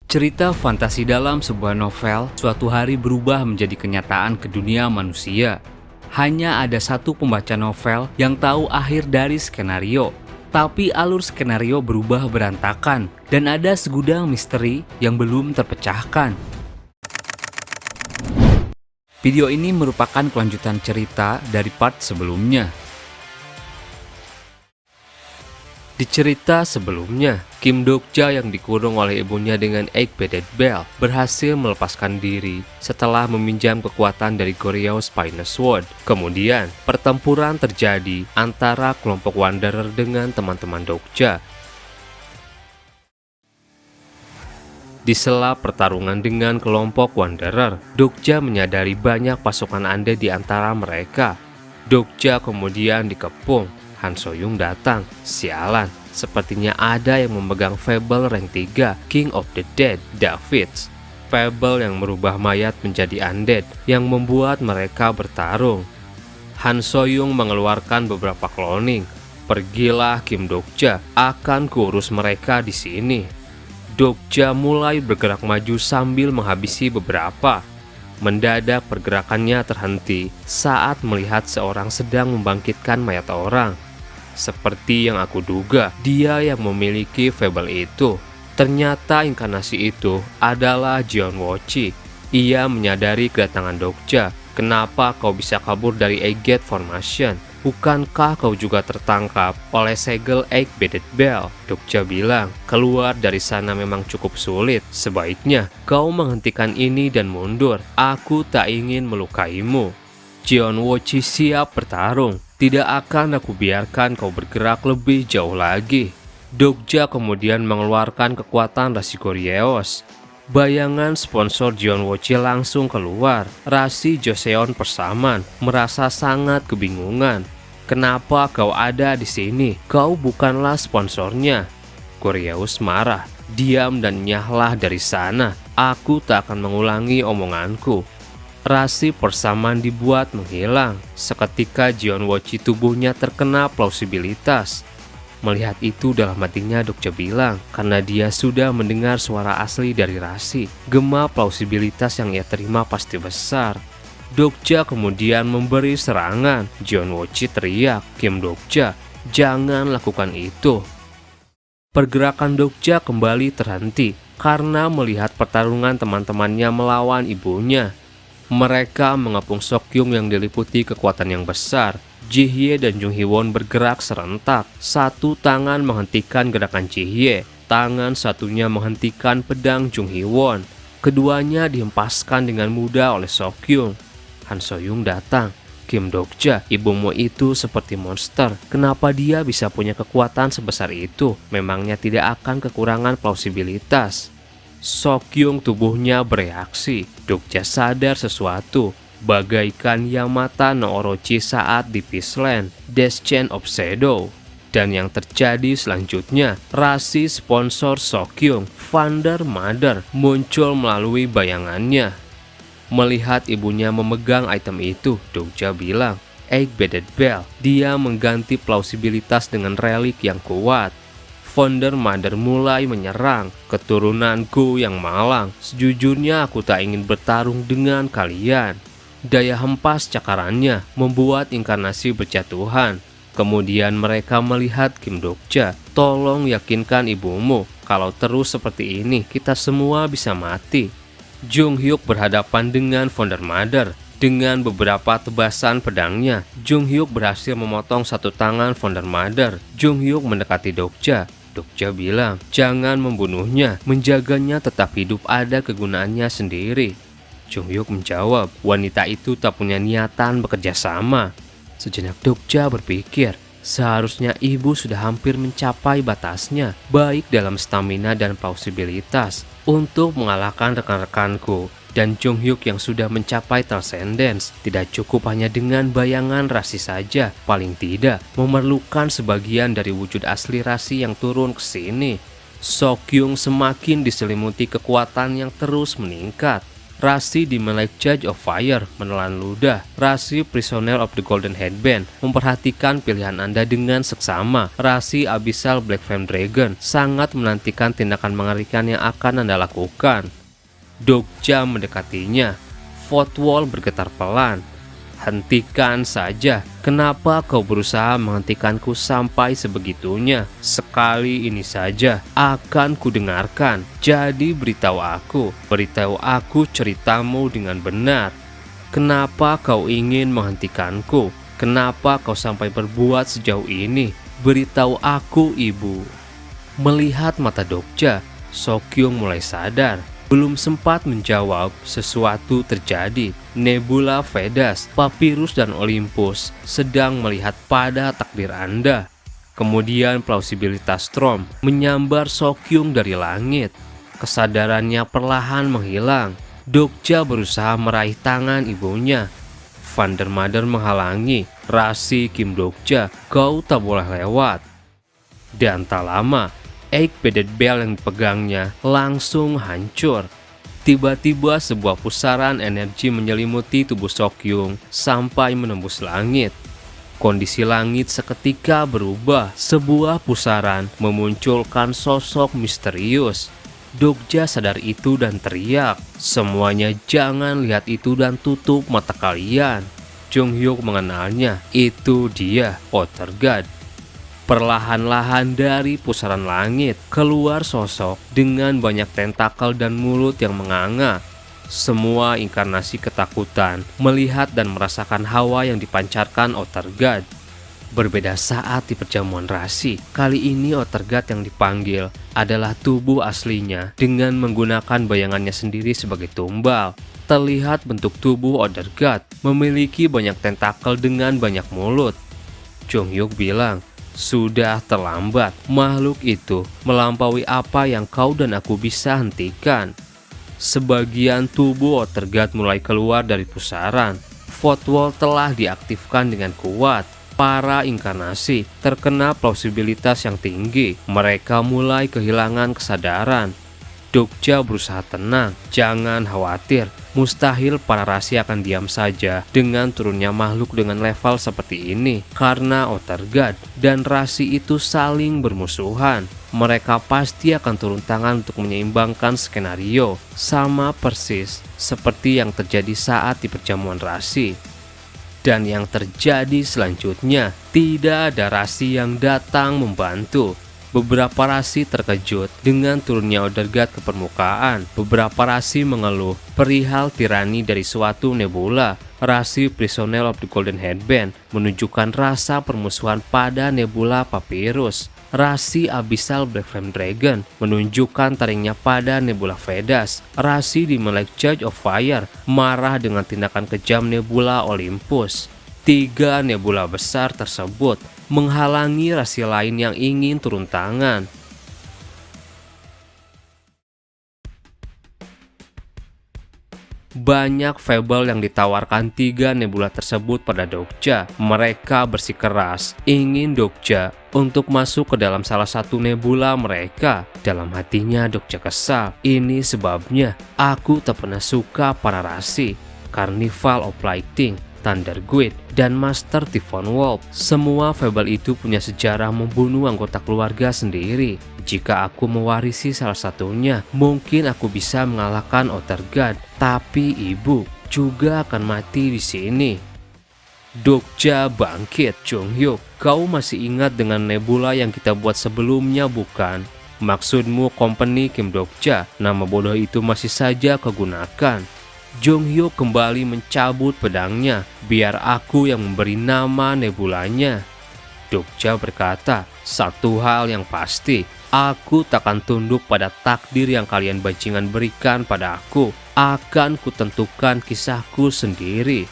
Cerita fantasi dalam sebuah novel suatu hari berubah menjadi kenyataan ke dunia manusia. Hanya ada satu pembaca novel yang tahu akhir dari skenario, tapi alur skenario berubah berantakan dan ada segudang misteri yang belum terpecahkan. Video ini merupakan kelanjutan cerita dari part sebelumnya. Di cerita sebelumnya, Kim Dokja yang dikurung oleh ibunya dengan Egg Bedded Bell berhasil melepaskan diri setelah meminjam kekuatan dari Goryeo Spinous Sword. Kemudian, pertempuran terjadi antara kelompok Wanderer dengan teman-teman Dokja. Di sela pertarungan dengan kelompok Wanderer, Dokja menyadari banyak pasukan Undead di antara mereka. Dokja kemudian dikepung. Han Soyung datang. Sialan, sepertinya ada yang memegang Fable rank 3 King of the Dead, Davids. Fable yang merubah mayat menjadi undead yang membuat mereka bertarung. Han Soyung mengeluarkan beberapa cloning. Pergilah Kim Dokja, akan kurus mereka di sini. Dokja mulai bergerak maju sambil menghabisi beberapa. Mendadak pergerakannya terhenti saat melihat seorang sedang membangkitkan mayat orang. Seperti yang aku duga, dia yang memiliki Fable itu. Ternyata inkarnasi itu adalah Jeon Wochi. Ia menyadari kedatangan Dokja. Kenapa kau bisa kabur dari Egg Formation? Bukankah kau juga tertangkap oleh segel Egg Bedded Bell? Dokja bilang, keluar dari sana memang cukup sulit. Sebaiknya kau menghentikan ini dan mundur. Aku tak ingin melukaimu. Jeon Wochi siap bertarung. Tidak akan aku biarkan kau bergerak lebih jauh lagi. Dokja kemudian mengeluarkan kekuatan rasi Goryeos. Bayangan sponsor Jeon Wochi langsung keluar. Rasi Joseon Persaman merasa sangat kebingungan. Kenapa kau ada di sini? Kau bukanlah sponsornya. Goryeos marah. Diam dan nyahlah dari sana. Aku tak akan mengulangi omonganku. Rasi Persaman dibuat menghilang. Seketika Jeon Wochi tubuhnya terkena plausibilitas. Melihat itu dalam hatinya Dokja bilang, karena dia sudah mendengar suara asli dari Rasi. Gema plausibilitas yang ia terima pasti besar. Dokja kemudian memberi serangan. Jeon Wochi teriak, Kim Dokja, jangan lakukan itu. Pergerakan Dokja kembali terhenti karena melihat pertarungan teman-temannya melawan ibunya. Mereka mengepung Sokyung yang diliputi kekuatan yang besar. Jihye dan Jung Hee-won bergerak serentak. Satu tangan menghentikan gerakan Jihye, tangan satunya menghentikan pedang Jung Hee-won. Keduanya dihempaskan dengan mudah oleh Sokyung. Han Soyung datang. Kim Dokja, ibumu itu seperti monster. Kenapa dia bisa punya kekuatan sebesar itu? Memangnya tidak akan kekurangan plausibilitas. Sokyung tubuhnya bereaksi. Dokja sadar sesuatu, bagaikan Yamata no Orochi saat di Peaceland, Death Chain of Shadow. Dan yang terjadi selanjutnya, rasi sponsor Sokyung, Thunder Mother, muncul melalui bayangannya. Melihat ibunya memegang item itu, Dokja bilang, Egg Bedded Bell. Dia mengganti plausibilitas dengan relik yang kuat. Thunder Mother mulai menyerang. Keturunanku yang malang, sejujurnya aku tak ingin bertarung dengan kalian. Daya hempas cakarannya membuat inkarnasi berjatuhan. Kemudian mereka melihat Kim Dokja. Tolong yakinkan ibumu, kalau terus seperti ini kita semua bisa mati. Jung Hyuk berhadapan dengan Thunder Mother. Dengan beberapa tebasan pedangnya, Jung Hyuk berhasil memotong satu tangan Thunder Mother. Jung Hyuk mendekati Dokja. Dokja bilang, jangan membunuhnya, menjaganya tetap hidup ada kegunaannya sendiri. Jung Hyuk menjawab, wanita itu tak punya niatan bekerja sama. Sejenak Dokja berpikir, seharusnya ibu sudah hampir mencapai batasnya, baik dalam stamina dan plausibilitas, untuk mengalahkan rekan-rekanku. Dan Jung Hyuk yang sudah mencapai transcendence tidak cukup hanya dengan bayangan Rasi saja, paling tidak memerlukan sebagian dari wujud asli Rasi yang turun ke sini. Sokyung semakin diselimuti kekuatan yang terus meningkat. Rasi Demon Lake Judge of Fire menelan ludah. Rasi Prisoner of the Golden Headband memperhatikan pilihan Anda dengan seksama. Rasi Abyssal Black Flame Dragon sangat menantikan tindakan mengerikan yang akan Anda lakukan. Dokja mendekatinya. Footwall bergetar pelan. Hentikan saja. Kenapa kau berusaha menghentikanku sampai sebegitunya? Sekali ini saja akan kudengarkan. Jadi beritahu aku ceritamu dengan benar. Kenapa kau ingin menghentikanku? Kenapa kau sampai berbuat sejauh ini? Beritahu aku, ibu. Melihat mata Dokja, Sokyung mulai sadar. Belum sempat menjawab, sesuatu terjadi. Nebula Vedas, Papyrus dan Olympus sedang melihat pada takdir Anda. Kemudian plausibilitas Strom menyambar Sokyung dari langit. Kesadarannya perlahan menghilang. Dokja berusaha meraih tangan ibunya. Vandermother menghalangi. Rasi Kim Dokja, kau tak boleh lewat. Dan tak lama, Eight Bedded Bell yang dipegangnya langsung hancur. Tiba-tiba sebuah pusaran energi menyelimuti tubuh Sokyung sampai menembus langit. Kondisi langit seketika berubah. Sebuah pusaran memunculkan sosok misterius. Dokja sadar itu dan teriak, "Semuanya jangan lihat itu dan tutup mata kalian." Jung Hyuk mengenalnya. Itu dia, Ottergad. Perlahan-lahan dari pusaran langit keluar sosok dengan banyak tentakel dan mulut yang menganga. Semua inkarnasi ketakutan melihat dan merasakan hawa yang dipancarkan Ottergad. Berbeda saat di perjamuan rasi, kali ini Ottergad yang dipanggil adalah tubuh aslinya dengan menggunakan bayangannya sendiri sebagai tumbal. Terlihat bentuk tubuh Ottergad memiliki banyak tentakel dengan banyak mulut. Jung Hyuk bilang, "Sudah terlambat, makhluk itu melampaui apa yang kau dan aku bisa hentikan." Sebagian tubuh Ottergad mulai keluar dari pusaran. Footwall telah diaktifkan dengan kuat. Para inkarnasi terkena plausibilitas yang tinggi. Mereka mulai kehilangan kesadaran. Dokja berusaha tenang. Jangan khawatir, mustahil para rasi akan diam saja dengan turunnya makhluk dengan level seperti ini. Karena Ottergad dan rasi itu saling bermusuhan. Mereka pasti akan turun tangan untuk menyeimbangkan skenario. Sama persis seperti yang terjadi saat di perjamuan rasi. Dan yang terjadi selanjutnya, tidak ada rasi yang datang membantu. Beberapa rasi terkejut dengan turunnya Ottergad ke permukaan. Beberapa rasi mengeluh perihal tirani dari suatu nebula. Rasi Prisoner of the Golden Headband menunjukkan rasa permusuhan pada nebula Papyrus. Rasi Abyssal Black Flame Dragon menunjukkan taringnya pada nebula Vedas. Rasi Demon Lake Judge of Fire marah dengan tindakan kejam nebula Olympus. 3 nebula besar tersebut menghalangi rasi lain yang ingin turun tangan. Banyak fable yang ditawarkan 3 nebula tersebut pada Dokja. Mereka bersikeras ingin Dokja untuk masuk ke dalam salah satu nebula mereka. Dalam hatinya Dokja kesal. Ini sebabnya aku tak pernah suka para rasi. Carnival of Lighting, Thunder Guide, dan Master Typhon Wolf. Semua fable itu punya sejarah membunuh anggota keluarga sendiri. Jika aku mewarisi salah satunya, mungkin aku bisa mengalahkan Ottergad. Tapi ibu juga akan mati di sini. Dokja bangkit. Jung Hyuk, kau masih ingat dengan nebula yang kita buat sebelumnya bukan? Maksudmu company Kim Dokja? Nama bodoh itu masih saja kegunakan. Jung Hyuk kembali mencabut pedangnya. Biar aku yang memberi nama nebulanya. Dokja berkata, satu hal yang pasti, aku takkan tunduk pada takdir yang kalian bajingan berikan pada aku. Akan kutentukan kisahku sendiri.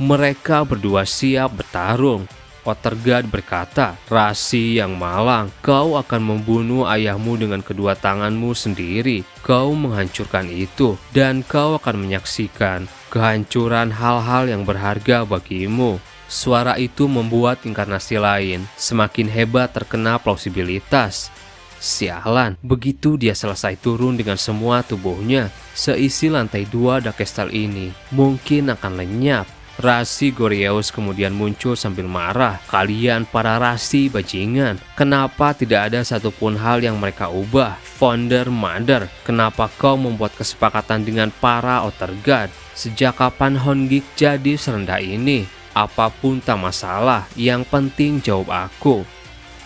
Mereka berdua siap bertarung. Ottergad berkata, rasi yang malang, kau akan membunuh ayahmu dengan kedua tanganmu sendiri. Kau menghancurkan itu, dan kau akan menyaksikan kehancuran hal-hal yang berharga bagimu. Suara itu membuat inkarnasi lain semakin hebat terkena plausibilitas. Sialan, begitu dia selesai turun dengan semua tubuhnya, seisi lantai 2 Darkstal ini mungkin akan lenyap. Rasi Goryeus kemudian muncul sambil marah. Kalian para rasi bajingan, kenapa tidak ada satupun hal yang mereka ubah? Founder Mother, kenapa kau membuat kesepakatan dengan para Outer God? Sejak kapan Hongik jadi serendah ini? Apapun tak masalah, yang penting jawab aku.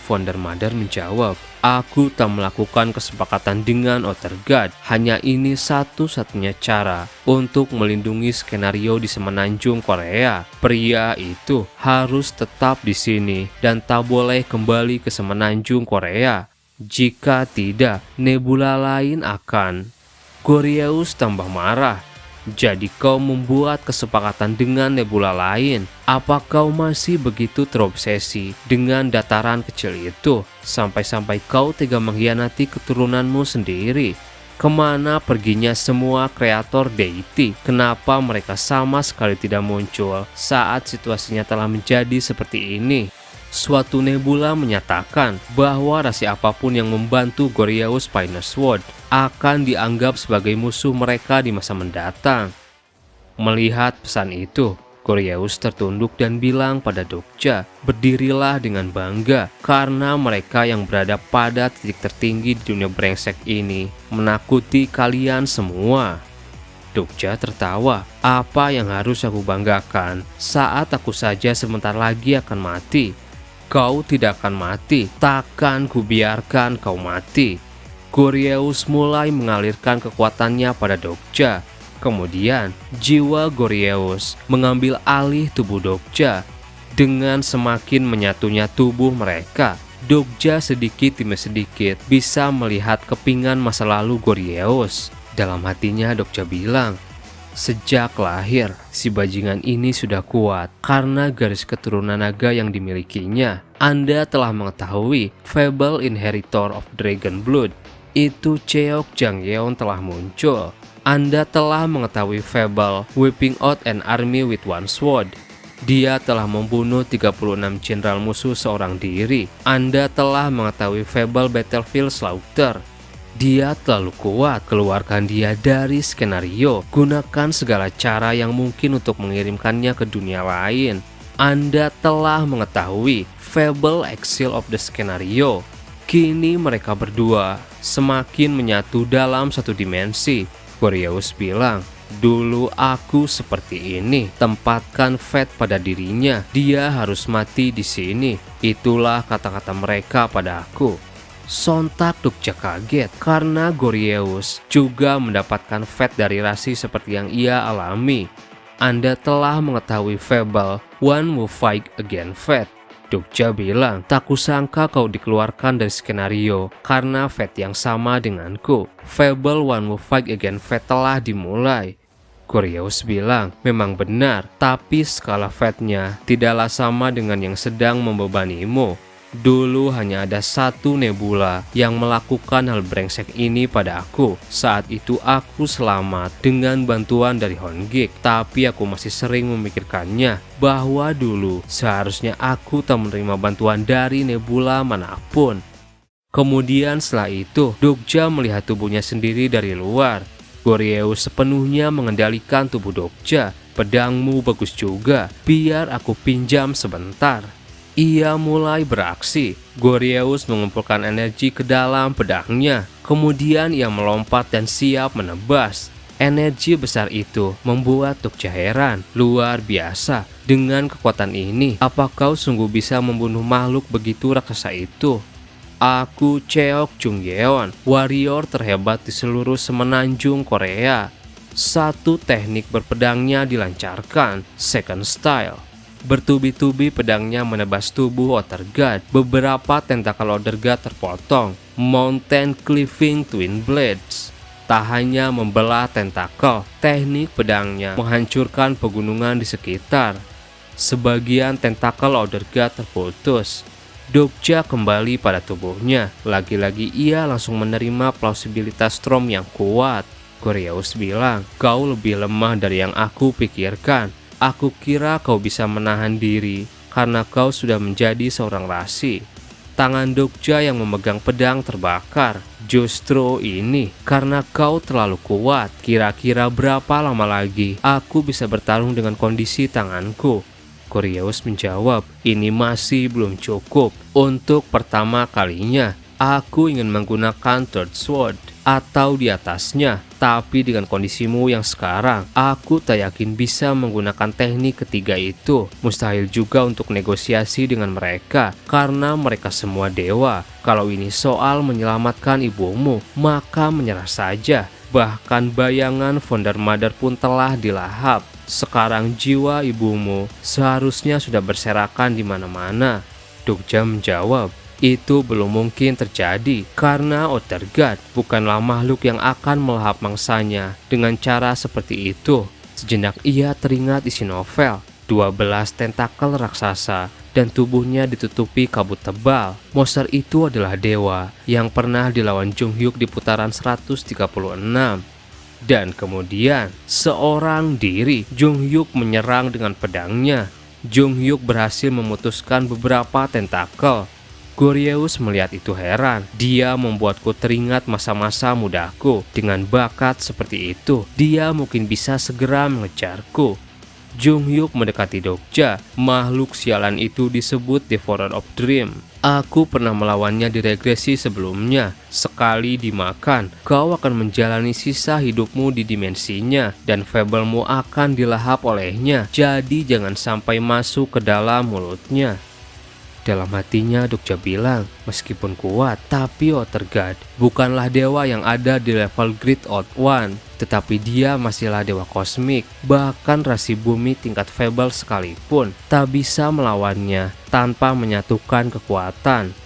Founder Mother menjawab, aku tak melakukan kesepakatan dengan Outer God. Hanya ini satu-satunya cara untuk melindungi skenario di Semenanjung Korea. Pria itu harus tetap di sini dan tak boleh kembali ke Semenanjung Korea. Jika tidak, nebula lain akan. Goryeus tambah marah. Jadi kau membuat kesepakatan dengan nebula lain? Apa kau masih begitu terobsesi dengan dataran kecil itu? Sampai-sampai kau tega mengkhianati keturunanmu sendiri? Kemana perginya semua kreator deity? Kenapa mereka sama sekali tidak muncul saat situasinya telah menjadi seperti ini? Suatu nebula menyatakan bahwa rasi apapun yang membantu Goryeus Final Sword akan dianggap sebagai musuh mereka di masa mendatang. Melihat pesan itu, Goryeus tertunduk dan bilang pada Dokja, berdirilah dengan bangga karena mereka yang berada pada titik tertinggi di dunia brengsek ini menakuti kalian semua. Dokja tertawa, apa yang harus aku banggakan saat aku saja sebentar lagi akan mati? Kau tidak akan mati, takkan kubiarkan kau mati. Goryeus mulai mengalirkan kekuatannya pada Dokja. Kemudian, jiwa Goryeus mengambil alih tubuh Dokja. Dengan semakin menyatunya tubuh mereka, Dokja sedikit demi sedikit bisa melihat kepingan masa lalu Goryeus. Dalam hatinya Dokja bilang, sejak lahir, si bajingan ini sudah kuat karena garis keturunan naga yang dimilikinya. Anda telah mengetahui fable Inheritor of Dragon Blood. Itu Cheok Jangyeon telah muncul. Anda telah mengetahui fable Wiping Out an Army with One Sword. Dia telah membunuh 36 jenderal musuh seorang diri. Anda telah mengetahui fable Battlefield Slaughter. Dia terlalu kuat, keluarkan dia dari skenario. Gunakan segala cara yang mungkin untuk mengirimkannya ke dunia lain. Anda telah mengetahui fable Exile of the Scenario. Kini mereka berdua semakin menyatu dalam satu dimensi. Goryeus bilang, dulu aku seperti ini. Tempatkan Fate pada dirinya. Dia harus mati di sini. Itulah kata-kata mereka pada aku. Sontak Dokja kaget karena Goryeus juga mendapatkan fate dari rasi seperti yang ia alami. Anda telah mengetahui fable One Will Fight Against Fate. Dokja bilang, tak kusangka kau dikeluarkan dari skenario karena fate yang sama denganku. Fable One Will Fight Against Fate telah dimulai. Goryeus bilang, memang benar, tapi skala fate-nya tidaklah sama dengan yang sedang membebanimu. Dulu hanya ada satu nebula yang melakukan hal brengsek ini pada aku. Saat itu aku selamat dengan bantuan dari Hongik. Tapi aku masih sering memikirkannya bahwa dulu seharusnya aku tak menerima bantuan dari nebula manapun. Kemudian setelah itu, Dokja melihat tubuhnya sendiri dari luar. Goryeus sepenuhnya mengendalikan tubuh Dokja. Pedangmu bagus juga, biar aku pinjam sebentar. Ia mulai beraksi. Goryeus mengumpulkan energi ke dalam pedangnya. Kemudian ia melompat dan siap menebas. Energi besar itu membuat Dokja heran. Luar biasa. Dengan kekuatan ini, apa kau sungguh bisa membunuh makhluk begitu raksasa itu? Aku Cheok Jungyeon, warrior terhebat di seluruh Semenanjung Korea. Satu teknik berpedangnya dilancarkan, second style. Bertubi-tubi pedangnya menebas tubuh Outer God. Beberapa tentakel Outer God terpotong. Mountain Cleaving Twin Blades. Tak hanya membelah tentakel, teknik pedangnya menghancurkan pegunungan di sekitar. Sebagian tentakel Outer God terputus. Dokja kembali pada tubuhnya. Lagi-lagi ia langsung menerima plausibilitas Strom yang kuat. Goryeus bilang, kau lebih lemah dari yang aku pikirkan. Aku kira kau bisa menahan diri karena kau sudah menjadi seorang rasi. Tangan Dokja yang memegang pedang terbakar. Justru ini karena kau terlalu kuat. Kira-kira berapa lama lagi aku bisa bertarung dengan kondisi tanganku? Koreus menjawab, ini masih belum cukup. Untuk pertama kalinya, aku ingin menggunakan Third Sword atau di atasnya. Tapi dengan kondisimu yang sekarang, aku tak yakin bisa menggunakan teknik ketiga itu. Mustahil juga untuk negosiasi dengan mereka, karena mereka semua dewa. Kalau ini soal menyelamatkan ibumu, maka menyerah saja. Bahkan bayangan Founder Mother pun telah dilahap. Sekarang jiwa ibumu seharusnya sudah berserakan di mana-mana. Dokja menjawab, itu belum mungkin terjadi karena Ottergard bukanlah makhluk yang akan melahap mangsanya dengan cara seperti itu. Sejenak ia teringat isi novel, 12 tentakel raksasa dan tubuhnya ditutupi kabut tebal. Monster itu adalah dewa yang pernah dilawan Junghyuk di putaran 136. Dan kemudian seorang diri Junghyuk menyerang dengan pedangnya. Junghyuk berhasil memutuskan beberapa tentakel. Goryeo melihat itu heran. Dia membuatku teringat masa-masa mudaku. Dengan bakat seperti itu, dia mungkin bisa segera mengejarku. Junghyuk mendekati Dokja. Makhluk sialan itu disebut Devourer of Dream. Aku pernah melawannya di regresi sebelumnya. Sekali dimakan, kau akan menjalani sisa hidupmu di dimensinya dan fabelmu akan dilahap olehnya. Jadi jangan sampai masuk ke dalam mulutnya. Dalam hatinya Dokja bilang, meskipun kuat, tapi Ottergard bukanlah dewa yang ada di level Great Old One, tetapi dia masihlah dewa kosmik. Bahkan rasi bumi tingkat fable sekalipun tak bisa melawannya tanpa menyatukan kekuatan.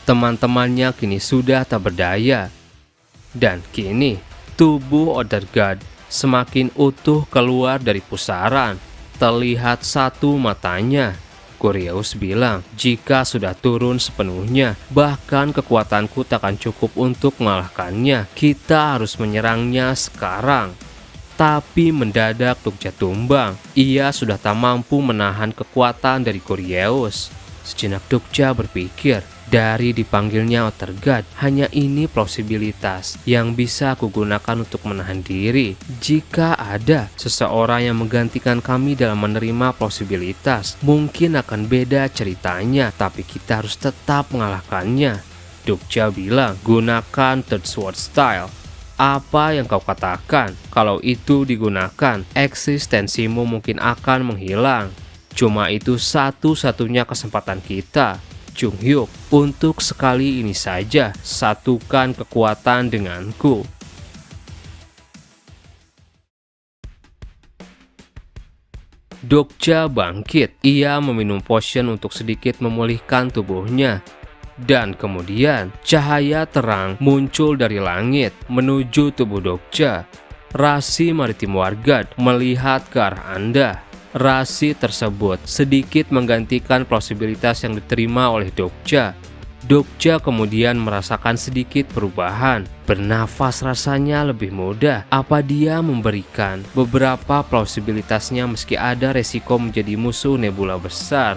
Teman-temannya kini sudah tak berdaya. Dan kini, tubuh Ottergard semakin utuh keluar dari pusaran. Terlihat satu matanya. Koreus bilang, jika sudah turun sepenuhnya, bahkan kekuatanku takkan cukup untuk mengalahkannya. Kita harus menyerangnya sekarang. Tapi mendadak Dokja tumbang. Ia sudah tak mampu menahan kekuatan dari Koreus. Sejenak Dokja berpikir, dari dipanggilnya Ottergard, hanya ini plausibilitas yang bisa aku gunakan untuk menahan diri. Jika ada seseorang yang menggantikan kami dalam menerima plausibilitas, mungkin akan beda ceritanya, tapi kita harus tetap mengalahkannya. Dokja bilang, gunakan Third Sword Style. Apa yang kau katakan? Kalau itu digunakan, eksistensimu mungkin akan menghilang. Cuma itu satu-satunya kesempatan kita. Junghyuk, untuk sekali ini saja, satukan kekuatan denganku. Dokja bangkit. Ia meminum potion untuk sedikit memulihkan tubuhnya. Dan kemudian, cahaya terang muncul dari langit menuju tubuh Dokja. Rasi Maritim Wargard melihat ke arah Anda. Rasi tersebut sedikit menggantikan plausibilitas yang diterima oleh Dokja. Dokja kemudian merasakan sedikit perubahan. Bernafas rasanya lebih mudah. Apa dia memberikan beberapa plausibilitasnya meski ada resiko menjadi musuh Nebula besar?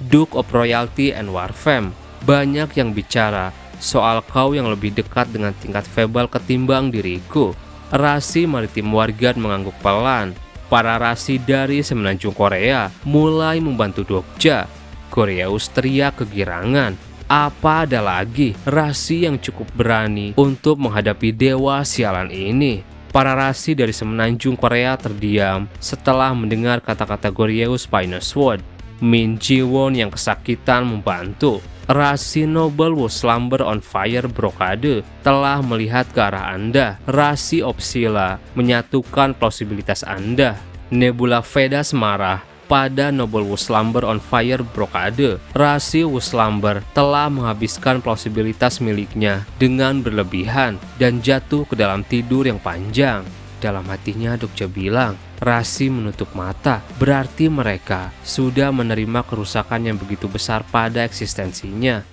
Duke of Royalty and Warframe, banyak yang bicara soal kau yang lebih dekat dengan tingkat fable ketimbang diriku. Rasi Maritim Wargard mengangguk pelan. Para rasi dari semenanjung Korea mulai membantu Dokja. Koreus teriak kegirangan. Apa ada lagi rasi yang cukup berani untuk menghadapi dewa sialan ini? Para rasi dari semenanjung Korea terdiam setelah mendengar kata-kata Goryeo Final Sword. Min Ji-won yang kesakitan membantu. Rasi Noble was Slumber on Fire Brocade telah melihat ke arah Anda. Rasi Opsila menyatukan plausibilitas Anda. Nebula Vedas marah pada Noble was Slumber on Fire Brocade. Rasi was Slumber telah menghabiskan plausibilitas miliknya dengan berlebihan dan jatuh ke dalam tidur yang panjang. Dalam hatinya Dokja bilang, rasi menutup mata, berarti mereka sudah menerima kerusakan yang begitu besar pada eksistensinya.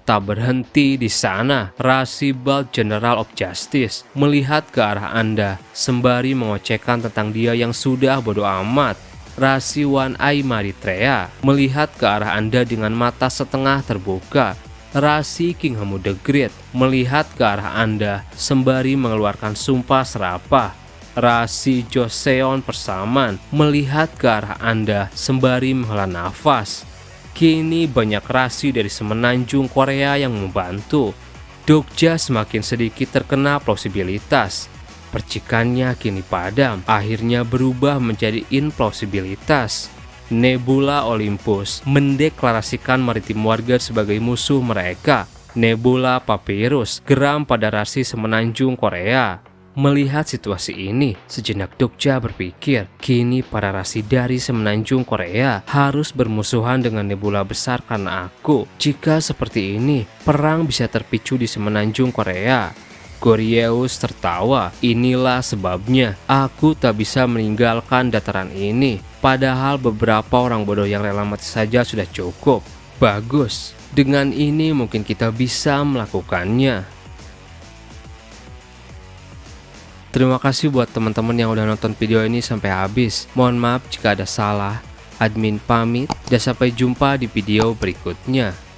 Tak berhenti di sana, rasi Bald General of Justice melihat ke arah Anda sembari mengocehkan tentang dia yang sudah bodoh amat. Rasi One Eye Maritrea melihat ke arah Anda dengan mata setengah terbuka. Rasi King Hamu the Great melihat ke arah Anda sembari mengeluarkan sumpah serapah. Rasi Joseon Persaman melihat ke arah Anda sembari menghela nafas. Kini banyak rasi dari semenanjung Korea yang membantu. Dokja semakin sedikit terkena plausibilitas. Percikannya kini padam, akhirnya berubah menjadi implausibilitas. Nebula Olympus mendeklarasikan maritim warga sebagai musuh mereka. Nebula Papyrus geram pada rasi semenanjung Korea. Melihat situasi ini, sejenak Dokja berpikir, kini para rasi dari semenanjung Korea harus bermusuhan dengan nebula besar karena aku. Jika seperti ini, perang bisa terpicu di semenanjung Korea. Goryeus tertawa, inilah sebabnya aku tak bisa meninggalkan dataran ini. Padahal beberapa orang bodoh yang rela mati saja sudah cukup. Bagus, dengan ini mungkin kita bisa melakukannya. Terima kasih buat teman-teman yang udah nonton video ini sampai habis. Mohon maaf jika ada salah. Admin pamit dan sampai jumpa di video berikutnya.